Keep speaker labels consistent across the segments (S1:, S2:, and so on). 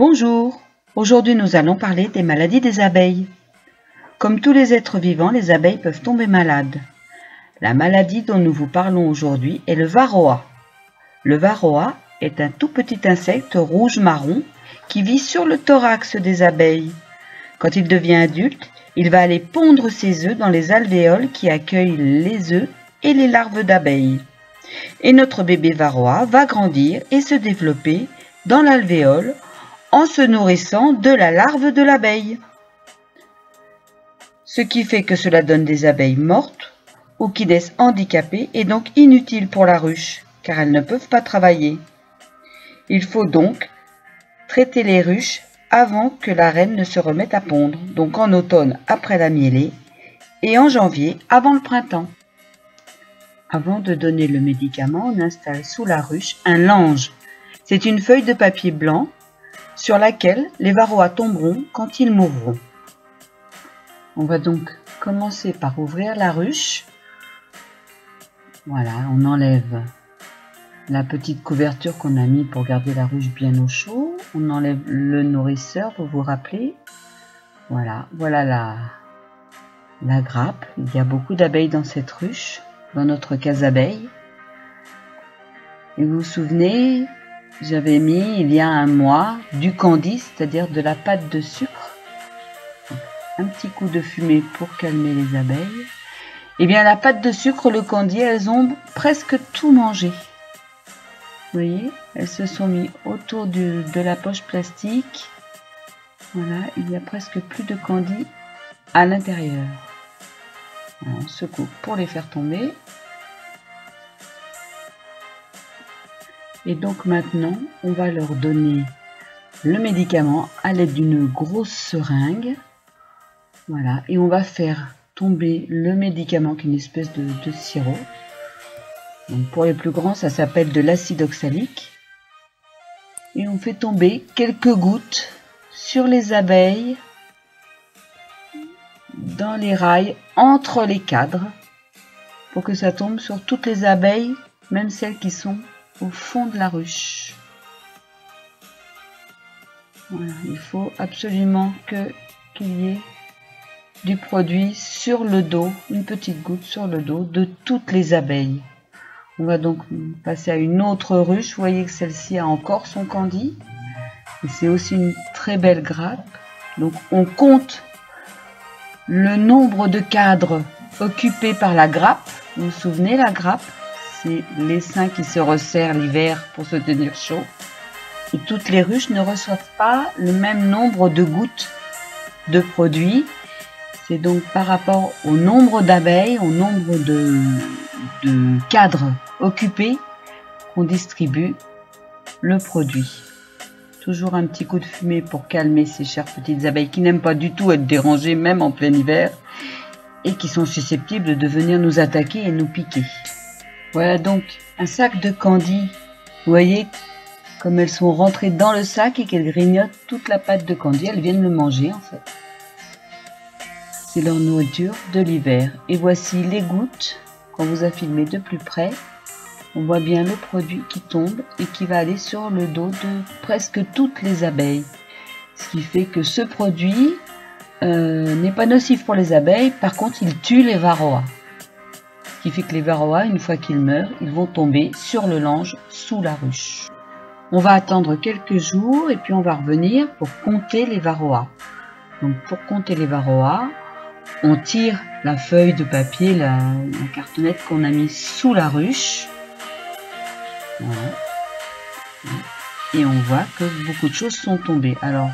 S1: Bonjour, aujourd'hui nous allons parler des maladies des abeilles. Comme tous les êtres vivants, les abeilles peuvent tomber malades. La maladie dont nous vous parlons aujourd'hui est le varroa. Le varroa est un tout petit insecte rouge-marron qui vit sur le thorax des abeilles. Quand il devient adulte, il va aller pondre ses œufs dans les alvéoles qui accueillent les œufs et les larves d'abeilles. Et notre bébé varroa va grandir et se développer dans l'alvéole en se nourrissant de la larve de l'abeille. Ce qui fait que cela donne des abeilles mortes ou qui naissent handicapées et donc inutiles pour la ruche, car elles ne peuvent pas travailler. Il faut donc traiter les ruches avant que la reine ne se remette à pondre, donc en automne après la mielée et en janvier avant le printemps. Avant de donner le médicament, on installe sous la ruche un lange. C'est une feuille de papier blanc sur laquelle les varroas tomberont quand ils mourront. On va donc commencer par ouvrir la ruche. Voilà, on enlève la petite couverture qu'on a mis pour garder la ruche bien au chaud. On enlève le nourrisseur, vous vous rappelez. Voilà la grappe. Il y a beaucoup d'abeilles dans cette ruche, dans notre case abeille. Et vous vous souvenez, j'avais mis il y a un mois du candy, c'est-à-dire de la pâte de sucre. Un petit coup de fumée pour calmer les abeilles. Et bien la pâte de sucre, le candy, elles ont presque tout mangé. Vous voyez, elles se sont mis autour de la poche plastique. Voilà, il n'y a presque plus de candy à l'intérieur. On secoue pour les faire tomber. Et donc maintenant, on va leur donner le médicament à l'aide d'une grosse seringue. Voilà, et on va faire tomber le médicament qui est une espèce de sirop. Donc pour les plus grands, ça s'appelle de l'acide oxalique. Et on fait tomber quelques gouttes sur les abeilles, dans les rails, entre les cadres, pour que ça tombe sur toutes les abeilles, même celles qui sont au fond de la ruche. Voilà, il faut absolument qu'il y ait du produit sur le dos, une petite goutte sur le dos de toutes les abeilles. On va donc passer à une autre ruche. Vous voyez que celle-ci a encore son candy. Et c'est aussi une très belle grappe. Donc on compte le nombre de cadres occupés par la grappe. Vous vous souvenez, la grappe, c'est l'essaim qui se resserre l'hiver pour se tenir chaud. Et toutes les ruches ne reçoivent pas le même nombre de gouttes de produit. C'est donc par rapport au nombre d'abeilles, au nombre de cadres occupés qu'on distribue le produit. Toujours un petit coup de fumée pour calmer ces chères petites abeilles qui n'aiment pas du tout être dérangées, même en plein hiver, et qui sont susceptibles de venir nous attaquer et nous piquer. Voilà donc un sac de candy. Vous voyez comme elles sont rentrées dans le sac et qu'elles grignotent toute la pâte de candy. Elles viennent le manger en fait. C'est leur nourriture de l'hiver. Et voici les gouttes. Quand vous a filmé de plus près, on voit bien le produit qui tombe et qui va aller sur le dos de presque toutes les abeilles. Ce qui fait que ce produit n'est pas nocif pour les abeilles. Par contre, il tue les varroas. Ce qui fait que les varroas, une fois qu'ils meurent, ils vont tomber sur le lange sous la ruche. On va attendre quelques jours et puis on va revenir pour compter les varroas. Donc pour compter les varroas, on tire la feuille de papier, la cartonnette qu'on a mis sous la ruche. Voilà. Et on voit que beaucoup de choses sont tombées. Alors,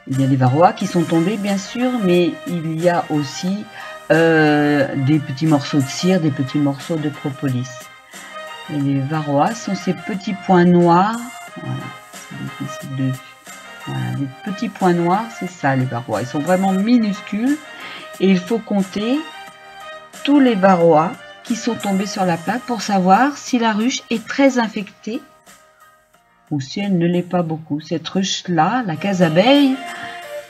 S1: il y a des varroas qui sont tombés, bien sûr, mais il y a aussi des petits morceaux de cire, des petits morceaux de propolis. Et les varroas sont ces petits points noirs. Voilà, les petits points noirs, c'est ça les varroas. Ils sont vraiment minuscules. Et il faut compter tous les varroas qui sont tombés sur la plaque pour savoir si la ruche est très infectée ou si elle ne l'est pas beaucoup. Cette ruche-là, la case abeille,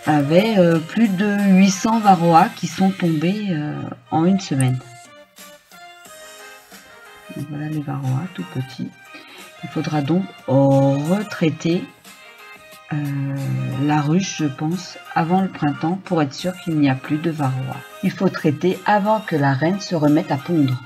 S1: avait plus de 800 varroas qui sont tombés en une semaine. Donc voilà les varroas tout petits. Il faudra donc retraiter la ruche, je pense, avant le printemps pour être sûr qu'il n'y a plus de varroa. Il faut traiter avant que la reine se remette à pondre.